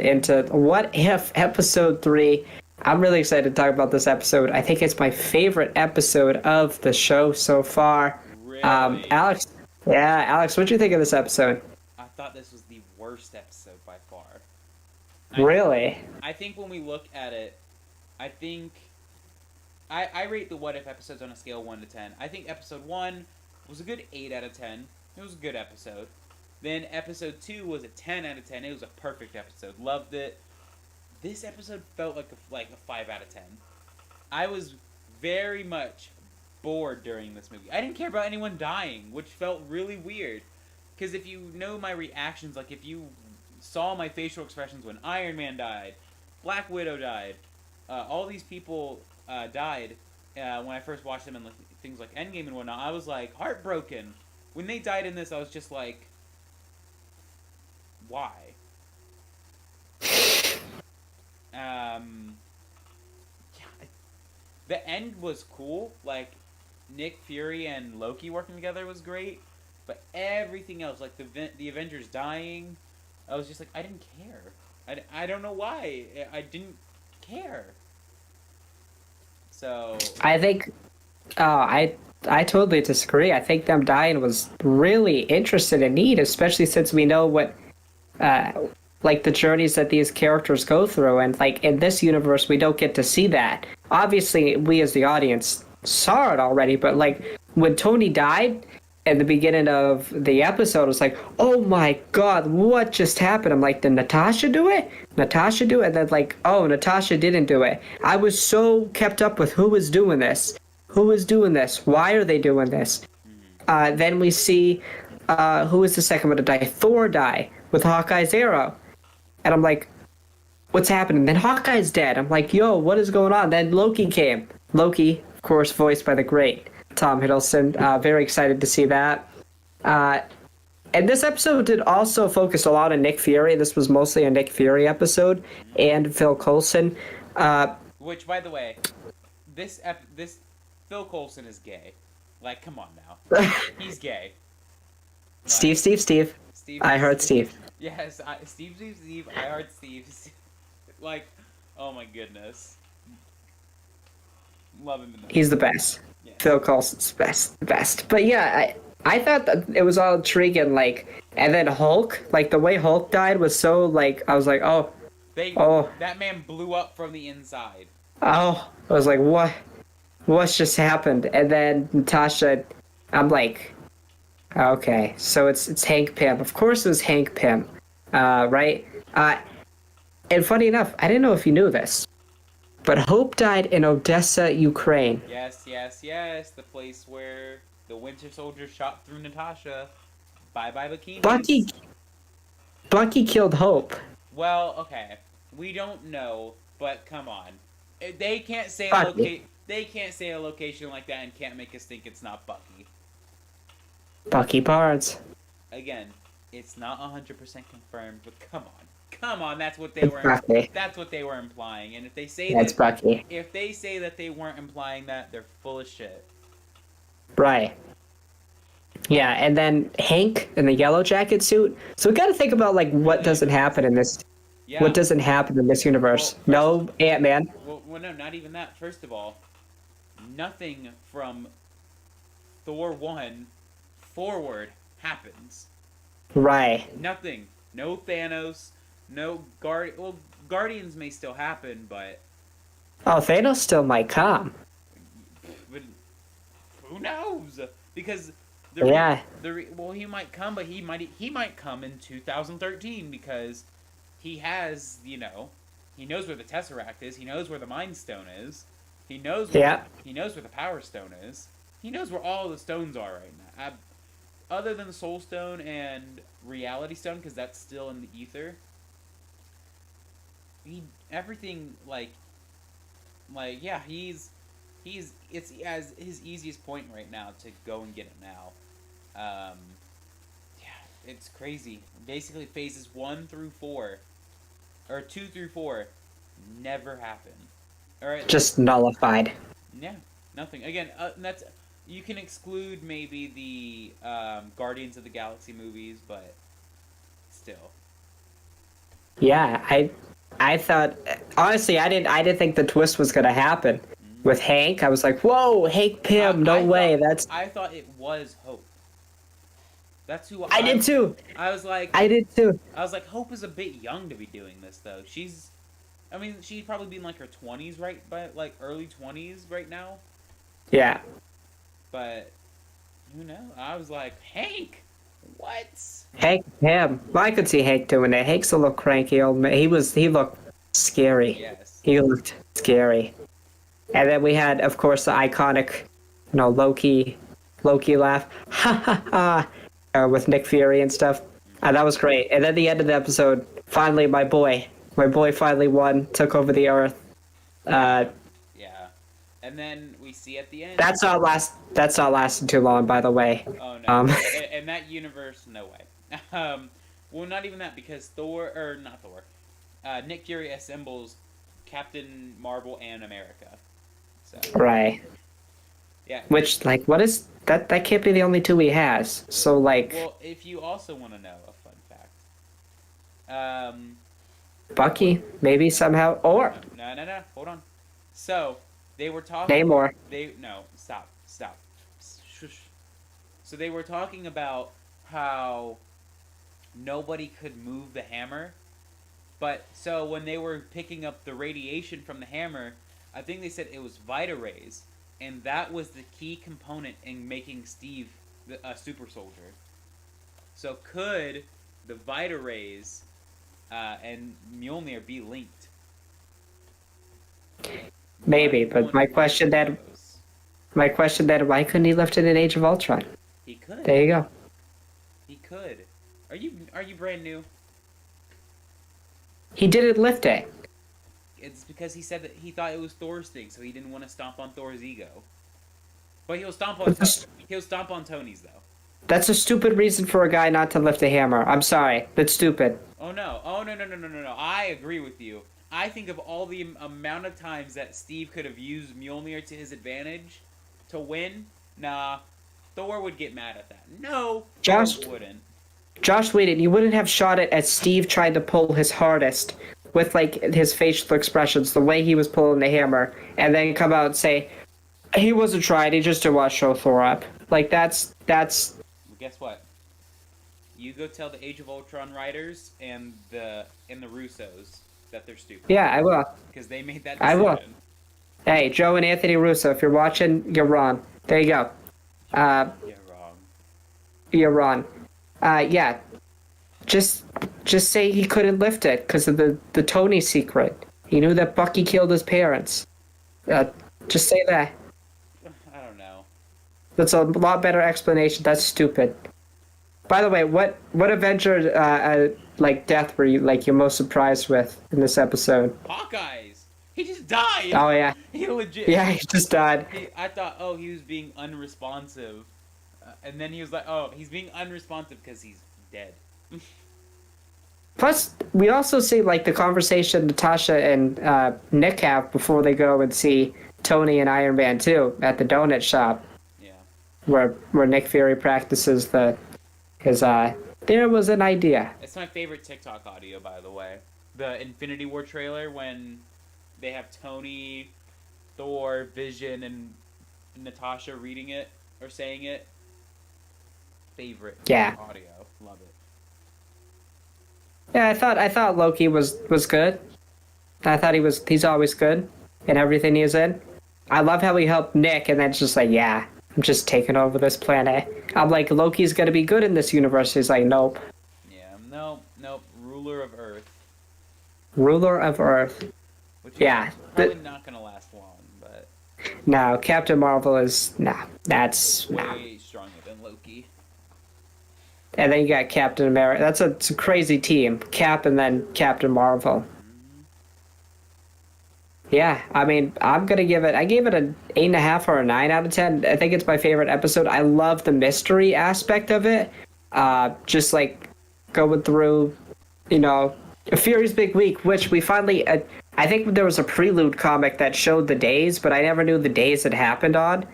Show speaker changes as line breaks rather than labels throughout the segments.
into What If Episode 3. I'm really excited to talk about this episode. I think it's my favorite episode of the show so far.
Really?
Alex, yeah, Alex, what do you think of this episode?
I thought this was the worst episode by far. I th-
Really?
I think when we look at it, I think I rate the What If episodes on a scale of 1 to 10. I think episode 1 was a good 8 out of 10. It was a good episode. Then episode 2 was a 10 out of 10. It was a perfect episode. Loved it. This episode felt like a 5 out of 10. I was very much bored during this movie. I didn't care about anyone dying, which felt really weird. Because if you know my reactions, like if you saw my facial expressions when Iron Man died, Black Widow died, all these people died when I first watched them in like, things like Endgame and whatnot, I was like heartbroken. When they died in this, I was just like, why? Yeah, the end was cool. Like Nick Fury and Loki working together was great, but everything else, like the Avengers dying, I was just like, I didn't care. I don't know why. I didn't care. So
I think, I totally disagree. I think them dying was really interesting and neat, especially since we know what, uh, like the journeys that these characters go through, and like in this universe, we don't get to see that. Obviously, we as the audience saw it already, but like when Tony died at the beginning of the episode, it was like, oh my god, what just happened? I'm like, did Natasha do it? Natasha do it? And then like, oh, Natasha didn't do it. I was so kept up with who was doing this. Who is doing this? Why are they doing this? Then we see, who is the second one to die? Thor die with Hawkeye's arrow. And I'm like, what's happening? Then Hawkeye's dead. I'm like, yo, what is going on? Then Loki came. Loki, of course, voiced by the great Tom Hiddleston. Very excited to see that. Uh, and this episode did also focus a lot on Nick Fury. This was mostly a Nick Fury episode and Phil Coulson. Uh,
which, by the way, this Phil Coulson is gay. Like, come on now, he's gay.
Steve,
Like
Steve, Steve.
Steve.
I heard Steve.
Yes, Steve. I heard Steve. Like, oh my goodness, love him in the
He's
movie.
the best.
Yeah.
Phil Coulson's the best. But yeah, I thought that it was all intriguing. Like, and then Hulk, like the way Hulk died was so like I was like, oh, oh,
That man blew up from the inside.
oh. I was like, what's just happened? And then Natasha, I'm like, okay, so it's Hank Pym. Of course, it was Hank Pym, right? And funny enough, I didn't know if you knew this, but Hope died in Odessa, Ukraine.
Yes, yes, yes. The place where the Winter Soldier shot through Natasha. Bye bye
Bucky,
bikinis.
Bucky killed Hope.
Well, okay. We don't know, but come on. They can't say a
Bucky,
locate. They can't say a location like that and can't make us think it's not Bucky.
Bucky Barnes.
Again, it's not 100% confirmed, but come on. Come on, that's what they
It's
were
Bucky.
that's what they were implying. And
That's Bucky.
if they say that they weren't implying that, they're full of shit.
Right. Yeah, and then Hank in the yellow jacket suit. So we got to think about like what
Really
doesn't happen in this. What
Yeah.
doesn't happen in this universe?
Well, first
No Ant-Man.
well, no, not even that. First of all, nothing from Thor 1 forward happens.
Right.
Nothing. No Thanos, no Guardians may still happen,
Oh, Thanos still might come.
but who knows? Because
Yeah.
well, he might come, but he might come in 2013 because he has, he knows where the Tesseract is, he knows where the Mind Stone is,
Yeah.
he knows where the Power Stone is, he knows where all the stones are right now. Other than the Soul Stone and Reality Stone, because that's still in the ether. Everything yeah, he's it's as his easiest point right now to go and get it now. Yeah, it's crazy. Basically, phases 1 through 4 or 2 through 4 never happen. All right,
Just nullified.
yeah, nothing. Again, that's you can exclude maybe the Guardians of the Galaxy movies, but still.
Yeah, I thought honestly I didn't think the twist was gonna happen with Hank. I was like, whoa, Hank Pym, no way. That's
I thought it was Hope. That's who
I did too.
I was like
I did too.
Hope is a bit young to be doing this though. I mean, she'd probably be in like her 20s right by like early 20s right now.
Yeah.
But who knows? I was like, Hank, what?
Hank Pym. Well, I could see Hank doing it. Hank's a little cranky old man. He looked scary.
Yes.
He looked scary. And then we had, of course, the iconic, Loki laugh, ha ha ha, with Nick Fury and stuff. That was great. And then the end of the episode, finally, my boy finally won, took over the Earth.
Yeah. And then we see at the end.
That's not lasting too long, by the way.
Oh no. In that universe, no way. Well, not even that, because Nick Fury assembles Captain Marvel and America. So.
Right.
Yeah.
Which, like, what is that? That can't be the only two he has. So, like.
Well, if you also want to know a fun fact,
Bucky, maybe somehow, or
no, hold on. So they were talking.
Namor.
Stop. Shush. So they were talking about how nobody could move the hammer, but so when they were picking up the radiation from the hammer, I think they said it was Vita rays, and that was the key component in making Steve a super soldier. So could the Vita rays and Mjolnir be linked?
Maybe, but my question then, why couldn't he lift it in Age of Ultron?
He could.
There you go.
He could. Are you brand new?
He didn't lift it.
It's because he said that he thought it was Thor's thing, so he didn't want to stomp on Thor's ego. But he'll stomp on Tony's though.
That's a stupid reason for a guy not to lift a hammer. I'm sorry. That's stupid.
Oh no. I agree with you. I think of all the amount of times that Steve could have used Mjolnir to his advantage to win. Nah, Thor would get mad at that. No, Thor wouldn't.
Josh Whedon, you wouldn't have shot it at Steve trying to pull his hardest with, like, his facial expressions, the way he was pulling the hammer, and then come out and say, he wasn't trying, he just didn't want to show Thor up. Like, that's...
Well, guess what? You go tell the Age of Ultron writers and the Russos that they're stupid.
Yeah, I will.
Because they made that decision.
I will. Hey, Joe and Anthony Russo, if you're watching, you're wrong. There you go.
You're wrong.
You're wrong. Yeah. Just say he couldn't lift it because of the Tony secret. He knew that Bucky killed his parents. Just say that.
I don't know.
That's a lot better explanation. That's stupid. By the way, what Avenger death were you you're most surprised with in this episode?
Hawkeye's. He just died.
Oh yeah.
He legit.
Yeah, he just died.
I thought, he was being unresponsive, and then he was like, he's being unresponsive because he's dead.
Plus, we also see the conversation Natasha and Nick have before they go and see Tony and Iron Man 2 at the donut shop.
Yeah.
Where Nick Fury practices his there was an idea.
It's my favorite TikTok audio, by the way. The Infinity War trailer when they have Tony, Thor, Vision, and Natasha reading it or saying it. Favorite audio. Love it.
Yeah, I thought Loki was good. I thought he's always good in everything he's in. I love how he helped Nick, and then it's just yeah, I'm just taking over this planet. I'm like, Loki's gonna be good in this universe. He's like, nope.
Yeah, nope. Ruler of Earth.
Ruler of Earth.
Which is probably not gonna last long, but.
No, Captain Marvel is that's
way stronger than Loki.
And then you got Captain America. It's a crazy team. Cap and then Captain Marvel.
Mm-hmm.
Yeah, I mean, I gave it an 8.5 or a 9 out of 10. I think it's my favorite episode. I love the mystery aspect of it. Just going through, Fury's Big Week, which we finally, I think there was a prelude comic that showed the days, but I never knew the days it happened on.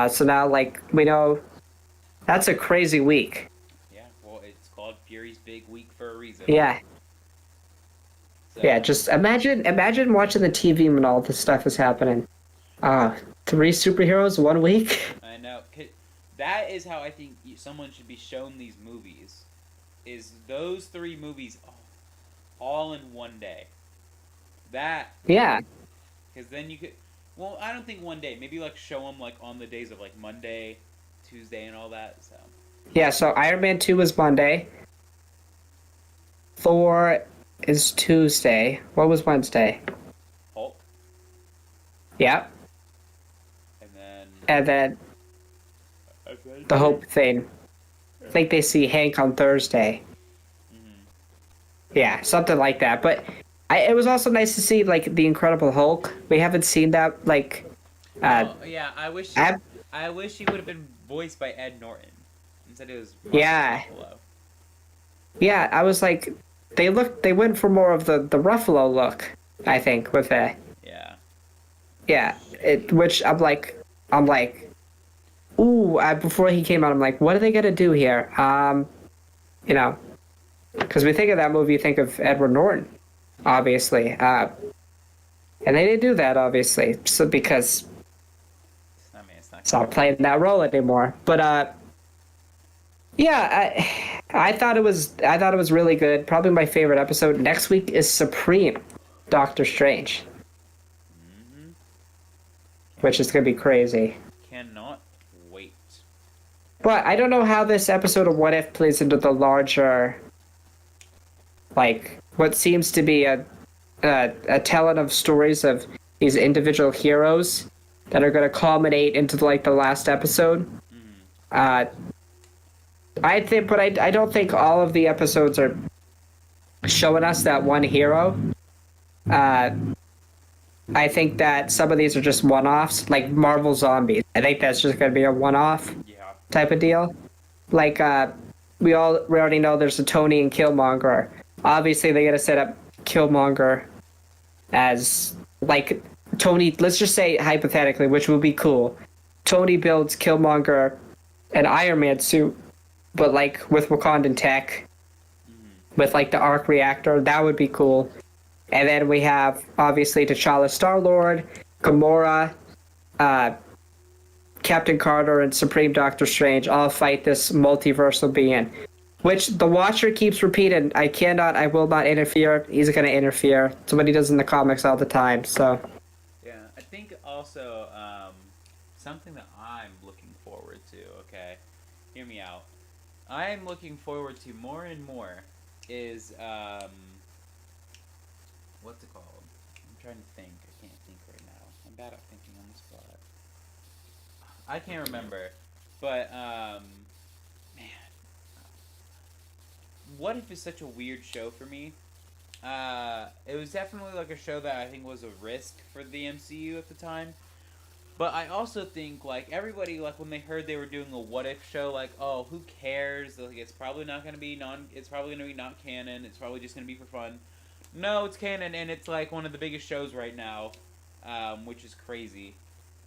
So now, we know that's a crazy week.
Yeah, well, it's called Fury's Big Week for a reason.
Yeah.
So,
Yeah, just imagine watching the TV when all this stuff is happening. Three superheroes 1 week.
I know. That is how I think someone should be shown these movies. Is those three movies all in one day? That.
Yeah,
Because then you could. Well, I don't think one day. Maybe like show them like on the days of like Monday, Tuesday, and all that. So.
yeah. So Iron Man 2 is Monday. Thor is Tuesday. What was Wednesday?
Hulk.
Yeah,
And then.
and then the Hope thing. I think they see Hank on Thursday. Yeah, something like that. But it was also nice to see like the Incredible Hulk. We haven't seen that like.
Yeah, I wish. I wish he would have been voiced by Ed Norton instead it was. Mark
Yeah.
Ruffalo.
Yeah, I was like, they went for more of the Ruffalo look. I think with it.
Yeah.
Yeah, which I'm like, ooh. Before he came out, I'm like, what are they gonna do here? You know, because we think of that movie, you think of Edward Norton, obviously. And they didn't do that, obviously, so because it's not playing that role anymore. But yeah, I thought it was really good. Probably my favorite episode. Next week is Supreme, Doctor Strange, which is gonna be crazy.
Cannot wait.
But I don't know how this episode of What If plays into the larger, like, what seems to be a telling of stories of these individual heroes that are going to culminate into like the last episode. I think, but I don't think all of the episodes are showing us that one hero. I think that some of these are just one-offs, like Marvel Zombies. I think that's just going to be a one-off type of deal. Like, we already know there's a Tony and Killmonger. Obviously, they got to set up Killmonger as, like, Tony, let's just say hypothetically, which would be cool. Tony builds Killmonger an Iron Man suit, but, like, with Wakandan tech, with, like, the arc reactor. That would be cool. And then we have, obviously, T'Challa Star-Lord, Gamora, Captain Carter, and Supreme Doctor Strange all fight this multiversal being. Which the Watcher keeps repeating, I will not interfere. He's going to interfere. It's what he does in the comics all the time, so.
Yeah, I think also something that I'm looking forward to, okay? Hear me out. I'm looking forward to more and more is, what's it called? I'm trying to think. I can't think right now. I'm bad at thinking on the spot. I can't remember. But, man. What If is such a weird show for me. It was definitely like a show that I think was a risk for the MCU at the time. But I also think, like, everybody, like, when they heard they were doing a What If show, like, oh, who cares? Like, it's probably not going to be it's probably going to be not canon. It's probably just going to be for fun. No, it's canon, and it's, like, one of the biggest shows right now, which is crazy.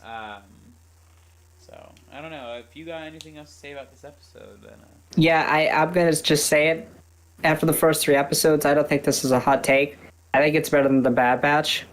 So, I don't know. If you got anything else to say about this episode, then...
Yeah, I'm going to just say it. After the first 3 episodes, I don't think this is a hot take. I think it's better than The Bad Batch.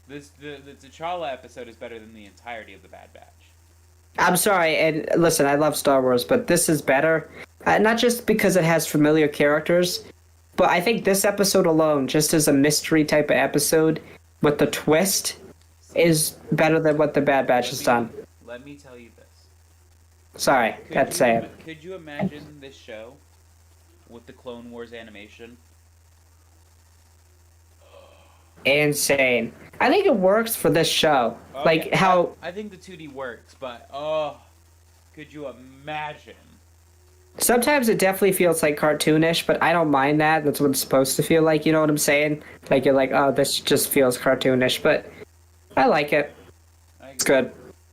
The T'Challa episode is better than the entirety of The Bad Batch.
I'm sorry, and listen, I love Star Wars, but this is better. Not just because it has familiar characters, but I think this episode alone, just as a mystery type of episode, with the twist, is better than what The Bad Batch has done.
Let me tell you this.
Sorry, that's it.
Could you imagine this show with the Clone Wars animation?
Insane. I think it works for this show.
Oh,
like
yeah.
how
I think the 2D works, but could you imagine?
sometimes it definitely feels like cartoonish, but I don't mind that. That's what it's supposed to feel like, you know what I'm saying? Like you're like, oh, this just feels cartoonish, but I like it.
I agree.
It's good.